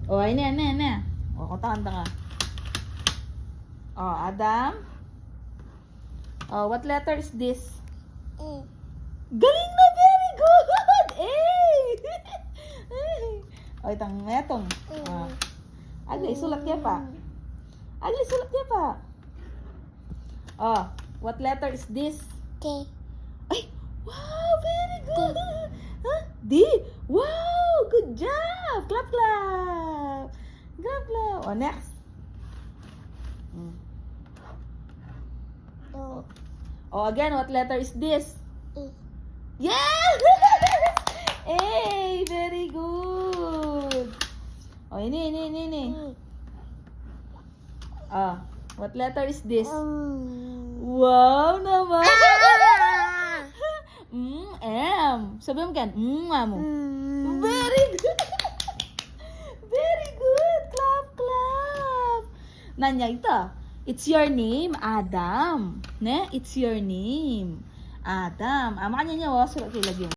Oh, ini. Oh, kanta ka. Oh, Adam. Oh, what letter is this? Galing na, very good! Oh, etong. Oh. Agli, sulat niya pa. Oh, what letter is this? Ay, wow, very good! Huh? D? Wow, good job! Clap. Oh, next. Oh, again, what letter is this? Yes! Hey, very good. Oh, ini. Ah, what letter is this? Wow naman. M. Sabi mo kan? Mo. Very good. Very good. Clap. Nanya ito. It's your name, Adam. Ne? It's your name. Adam. Makanya niya, sulat kayo lagi.